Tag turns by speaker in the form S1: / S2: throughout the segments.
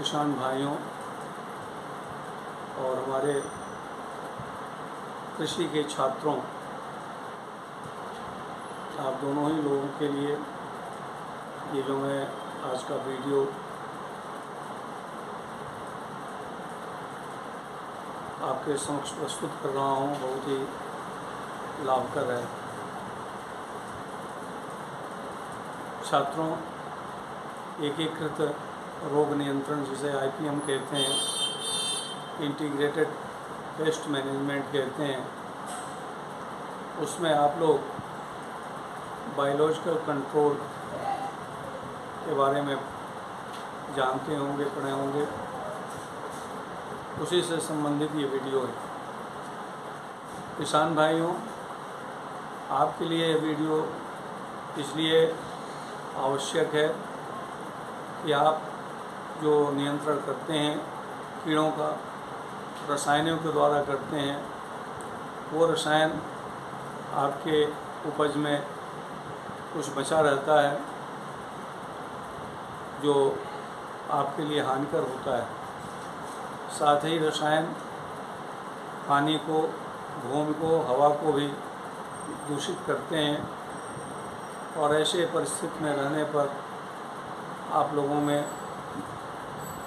S1: किसान भाइयों और हमारे कृषि के छात्रों, आप दोनों ही लोगों के लिए ये जो मैं आज का वीडियो आपके समक्ष प्रस्तुत कर रहा हूँ बहुत ही लाभकर है। छात्रों, एकीकृत रोग नियंत्रण जिसे IPM कहते हैं, इंटीग्रेटेड पेस्ट मैनेजमेंट कहते हैं, उसमें आप लोग बायोलॉजिकल कंट्रोल के बारे में जानते होंगे, पढ़े होंगे। उसी से संबंधित ये वीडियो है। किसान भाइयों, आपके लिए ये वीडियो इसलिए आवश्यक है कि आप जो नियंत्रण करते हैं कीड़ों का, रसायनों के द्वारा करते हैं, वो रसायन आपके उपज में कुछ बचा रहता है जो आपके लिए हानिकर होता है। साथ ही रसायन पानी को, भूमि को, हवा को भी दूषित करते हैं और ऐसे परिस्थिति में रहने पर आप लोगों में,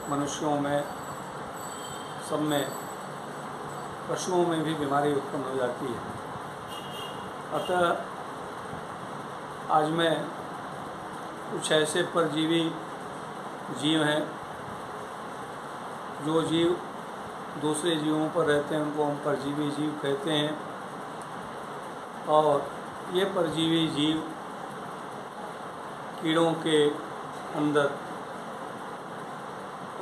S1: मनुष्यों में, सब में, पशुओं में भी बीमारी उत्पन्न हो जाती है। अतः आज मैं कुछ ऐसे परजीवी जीव हैं, जो जीव दूसरे जीवों पर रहते हैं, उनको हम परजीवी जीव कहते हैं। और ये परजीवी जीव कीड़ों के अंदर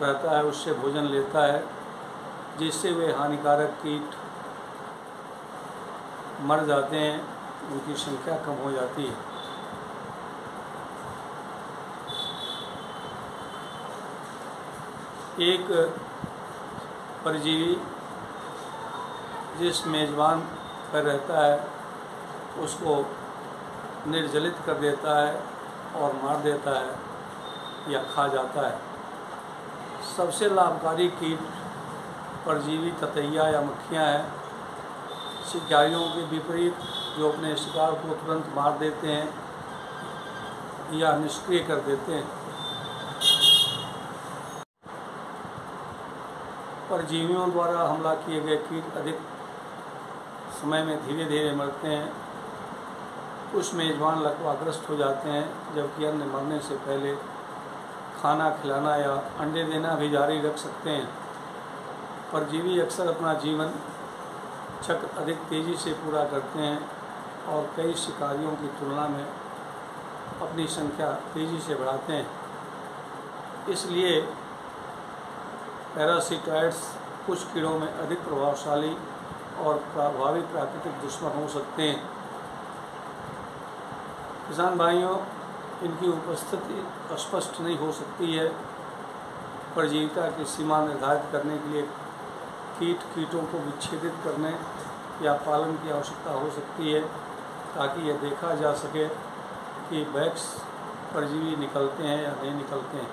S1: रहता है, उससे भोजन लेता है, जिससे वे हानिकारक कीट मर जाते हैं, उनकी संख्या कम हो जाती है। एक परजीवी जिस मेज़बान पर रहता है उसको निर्जलित कर देता है और मार देता है या खा जाता है। सबसे लाभकारी कीट परजीवी ततैया या मक्खियाँ हैं, शिकारियों के विपरीत, जो अपने शिकार को तुरंत मार देते हैं या निष्क्रिय कर देते हैं। परजीवियों द्वारा हमला किए गए कीट अधिक समय में धीरे धीरे मरते हैं। कुछ मेज़बान लकवाग्रस्त हो जाते हैं, जबकि अन्य मरने से पहले खाना खिलाना या अंडे देना भी जारी रख सकते हैं। परजीवी अक्सर अपना जीवन चक्र अधिक तेज़ी से पूरा करते हैं और कई शिकारियों की तुलना में अपनी संख्या तेज़ी से बढ़ाते हैं। इसलिए पैरासिटॉइड्स कुछ कीड़ों में अधिक प्रभावशाली और प्रभावी प्राकृतिक दुश्मन हो सकते हैं। किसान भाइयों, इनकी उपस्थिति स्पष्ट नहीं हो सकती है। परजीविता की सीमा निर्धारित करने के लिए कीटों को विच्छेदित करने या पालन की आवश्यकता हो सकती है, ताकि यह देखा जा सके कि बैक्स परजीवी निकलते हैं या नहीं निकलते हैं।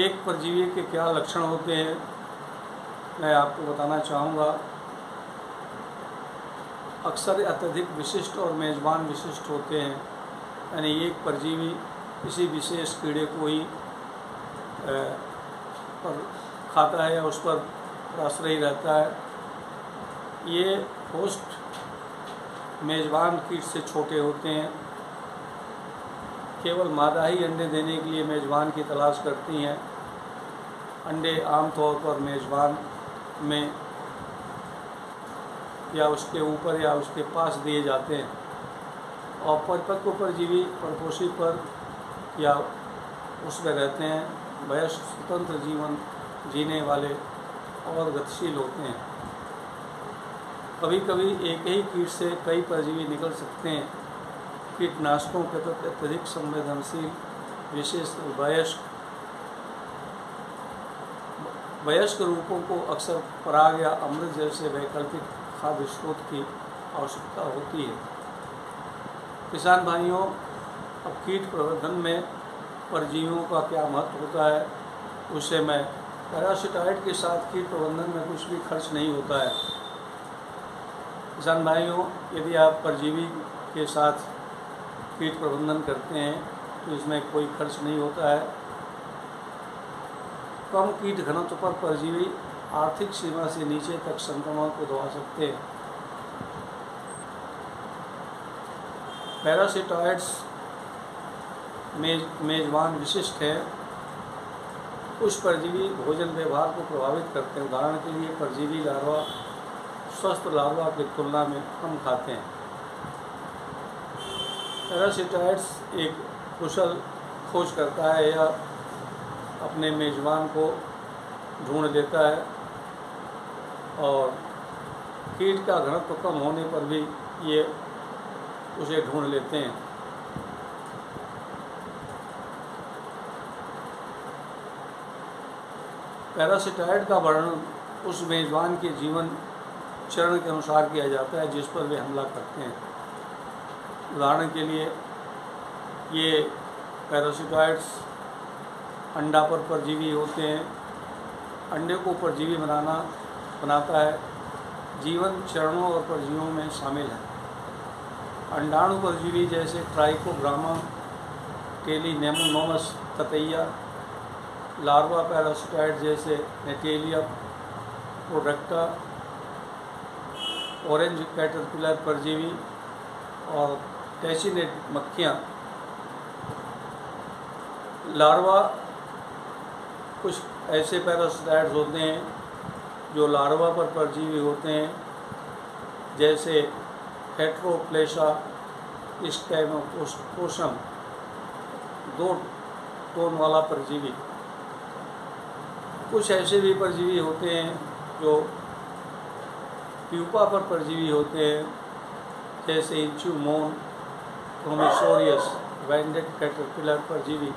S1: एक परजीवी के क्या लक्षण होते हैं, मैं आपको बताना चाहूँगा। अक्सर अत्यधिक विशिष्ट और मेज़बान विशिष्ट होते हैं, यानी एक परजीवी किसी विशेष कीड़े को ही पर खाता है या उस पर आश्रय रहता है। ये होस्ट मेज़बान कीट से छोटे होते हैं। केवल मादा ही अंडे देने के लिए मेज़बान की तलाश करती हैं। अंडे आमतौर पर मेज़बान में या उसके ऊपर या उसके पास दिए जाते हैं और परिपक्व परजीवी परपोषी पर या उसमें रहते हैं। वयस्क स्वतंत्र जीवन जीने वाले और गतिशील होते हैं। कभी कभी एक ही कीट से कई परजीवी निकल सकते हैं। कीटनाशकों के प्रति अत्यधिक संवेदनशील विशेष वयस्क रूपों को अक्सर पराग या अमृत जैसे वैकल्पिक खाद्य स्रोत की आवश्यकता होती है। किसान भाइयों, अब कीट प्रबंधन में परजीवियों का क्या महत्व होता है उससे मैं पैरासिटाइड के साथ कीट प्रबंधन में कुछ भी खर्च नहीं होता है। किसान भाइयों, यदि आप परजीवी के साथ कीट प्रबंधन करते हैं तो इसमें कोई खर्च नहीं होता है। कम कीट घनत्व पर परजीवी आर्थिक सीमा से नीचे तक संक्रमण को दबा सकते हैं। पैरासिटाइड्स मेजबान विशिष्ट हैं। कुछ परजीवी भोजन व्यवहार को प्रभावित करते हैं। उदाहरण के लिए परजीवी लार्वा स्वस्थ लार्वा की तुलना में कम खाते हैं। पैरासिटाइड्स एक कुशल खोज करता है या अपने मेजबान को ढूंढ लेता है और कीट का घनत्व कम होने पर भी ये उसे ढूंढ लेते हैं। पैरासिटाइड का वर्णन उस मेजबान के जीवन चरण के अनुसार किया जाता है जिस पर वे हमला करते हैं। उदाहरण के लिए ये पैरासिटाइड्स अंडा पर परजीवी होते हैं। अंडे को परजीवी बनाता है। जीवन चरणों और परजीवियों में शामिल है। अंडाणु परजीवी जैसे ट्राइकोग्रामा, टेलीनेमोनोमस ततैया, लार्वा पैरासिटाइड जैसे नेटेलिया प्रोडक्टा, ऑरेंज कैटरपिलर परजीवी और टेचिनेट मक्खियाँ। लार्वा कुछ ऐसे पैरासिटाइड्स होते हैं जो लार्वा पर परजीवी होते हैं जैसे हेट्रोप्लेशा स्कैमोपोसम, 2 टोन वाला परजीवी। कुछ ऐसे भी परजीवी होते हैं जो प्यूपा पर परजीवी होते हैं जैसे इंचुमोन, प्रोमिसोरियस, वैंडेट कैटरपिलर परजीवी।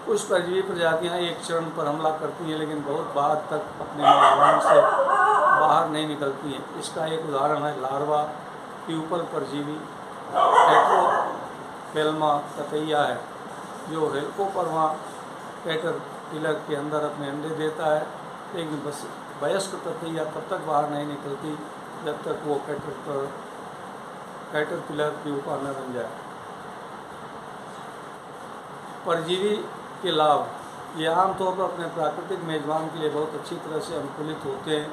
S1: कुछ परजीवी प्रजातियां एक चरण पर हमला करती हैं लेकिन बहुत बाद तक अपने मेजबान से बाहर नहीं निकलती हैं। इसका एक उदाहरण है लार्वा प्यूपल परजीवी हेट्रोफेल्मा ततैया है जो हेलिकोपर्मा कैटरपिलर के अंदर अपने अंडे देता है, लेकिन बस वयस्क ततैया तब तक बाहर नहीं निकलती जब तक वो कैटरपिलर प्यूपा न बन जाए। परजीवी के लाभ, ये आमतौर पर अपने प्राकृतिक मेजबान के लिए बहुत अच्छी तरह से अनुकूलित होते हैं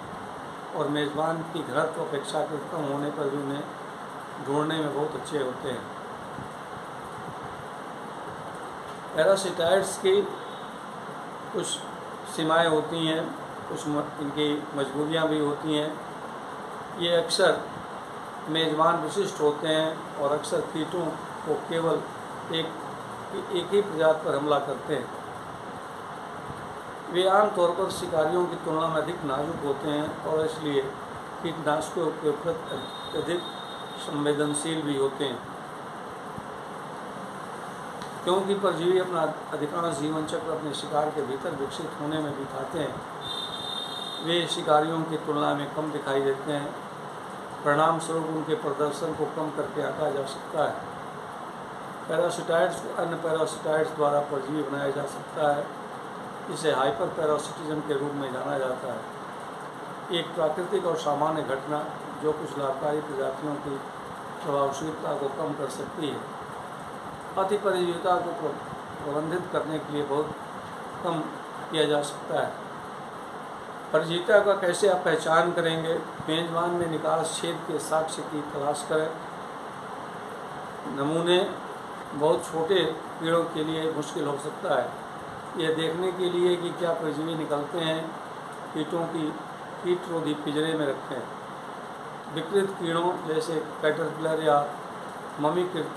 S1: और मेजबान की घनत्व अपेक्षाकृत कम होने पर भी उन्हें ढूंढने में बहुत अच्छे होते हैं। पैरासिटाइड्स की कुछ सीमाएं होती हैं, कुछ इनकी मजबूरियां भी होती हैं। ये अक्सर मेजबान विशिष्ट होते हैं और अक्सर कीटों को केवल एक ही प्रजाति पर हमला करते हैं। वे आमतौर पर शिकारियों की तुलना में अधिक नाजुक होते हैं और इसलिए कीटनाशकों के प्रति अधिक संवेदनशील भी होते हैं। क्योंकि परजीवी अपना अधिकांश जीवन चक्र अपने शिकार के भीतर विकसित होने में बिताते हैं, वे शिकारियों की तुलना में कम दिखाई देते हैं। परिणाम स्वरूप उनके प्रदर्शन को कम करके आंका जा सकता है। पैरासिटाइड्स को अन्य पैरासिटाइड्स द्वारा परजीवी बनाया जा सकता है। इसे हाइपर पैरासिटिज्म के रूप में जाना जाता है। एक प्राकृतिक और सामान्य घटना जो कुछ लाभकारी प्रजातियों की प्रभावशीलता को कम कर सकती है। अति परजीविता को प्रबंधित करने के लिए बहुत कम किया जा सकता है। परजीविता का कैसे आप पहचान करेंगे? मेजबान में निकास छेद के साक्ष्य की तलाश करें। नमूने बहुत छोटे कीड़ों के लिए मुश्किल हो सकता है। यह देखने के लिए कि क्या परजीवी निकलते हैं, कीटों की कीटरोधी पिंजरे में रखें। विकृत कीड़ों जैसे कैटरपिलर या ममीकृत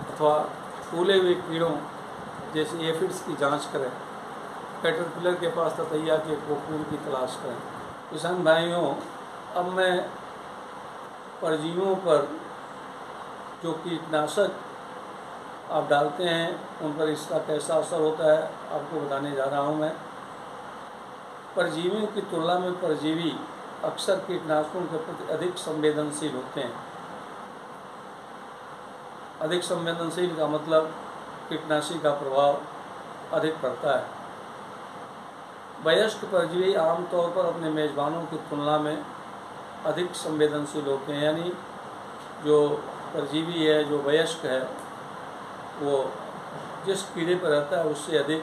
S1: अथवा फूले हुए कीड़ों जैसे एफिड्स की जांच करें। कैटरपिलर के पास ततैया के कोकून की तलाश करें। किसान भाइयों, अब मैं परजीवियों पर जो कीटनाशक आप डालते हैं उन पर इसका कैसा असर होता है आपको बताने जा रहा हूँ। मैं परजीवियों की तुलना में परजीवी अक्सर कीटनाशकों के प्रति अधिक संवेदनशील होते हैं। अधिक संवेदनशील का मतलब कीटनाशी का प्रभाव अधिक पड़ता है। वयस्क परजीवी आमतौर पर अपने मेज़बानों की तुलना में अधिक संवेदनशील होते हैं, यानी जो परजीवी है, जो वयस्क है, वो जिस कीड़े पर रहता है उससे अधिक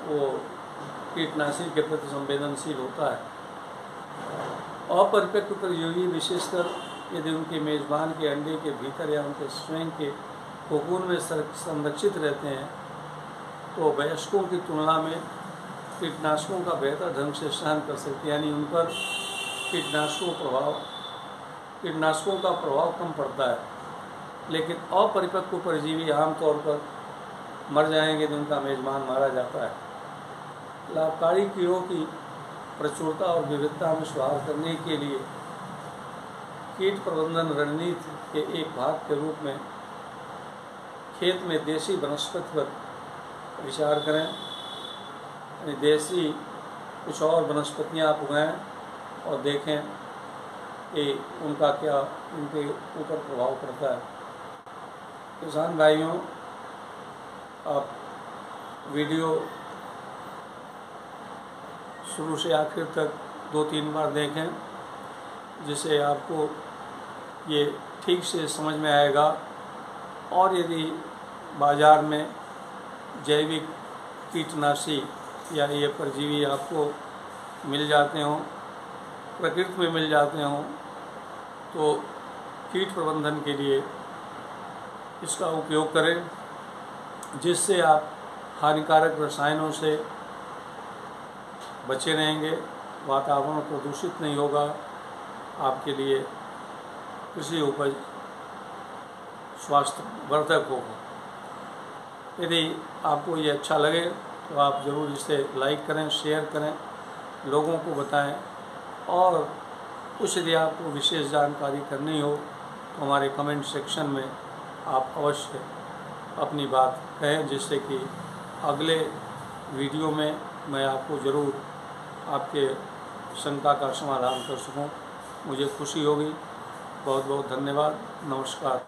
S1: वो कीटनाशी के प्रति संवेदनशील होता है। अपरिपक्व परजीवी विशेषकर यदि उनके मेज़बान के अंडे के भीतर या उनके स्वयं के कोकून में संरक्षित रहते हैं तो वयस्कों की तुलना में कीटनाशकों का बेहतर ढंग से सहन कर सकते हैं, यानी उन पर कीटनाशकों का प्रभाव कम पड़ता है। लेकिन अपरिपक्व परजीवी आमतौर पर मर जाएंगे तो उनका मेज़बान मारा जाता है। लाभकारी कीड़ों की प्रचुरता और विविधता में सुधार करने के लिए कीट प्रबंधन रणनीति के एक भाग के रूप में खेत में देसी वनस्पति पर विचार करें, यानी देसी कुछ और वनस्पतियाँ आप उगाएं और देखें कि उनका क्या उनके ऊपर प्रभाव पड़ता है। किसान भाइयों, आप वीडियो शुरू से आखिर तक 2-3 बार देखें, जिससे आपको ये ठीक से समझ में आएगा। और यदि बाज़ार में जैविक कीटनाशी या ये परजीवी आपको मिल जाते हों, प्रकृति में मिल जाते हों, तो कीट प्रबंधन के लिए इसका उपयोग करें, जिससे आप हानिकारक रसायनों से बचे रहेंगे, वातावरण प्रदूषित नहीं होगा, आपके लिए कृषि उपज स्वास्थ्यवर्धक होगा। यदि आपको ये अच्छा लगे तो आप ज़रूर इसे लाइक करें, शेयर करें, लोगों को बताएं। और कुछ यदि आपको विशेष जानकारी करनी हो तो हमारे कमेंट सेक्शन में आप अवश्य अपनी बात कहें, जिससे कि अगले वीडियो में मैं आपको ज़रूर आपके शंका का समाधान कर सकूं। मुझे खुशी होगी। बहुत बहुत धन्यवाद। नमस्कार।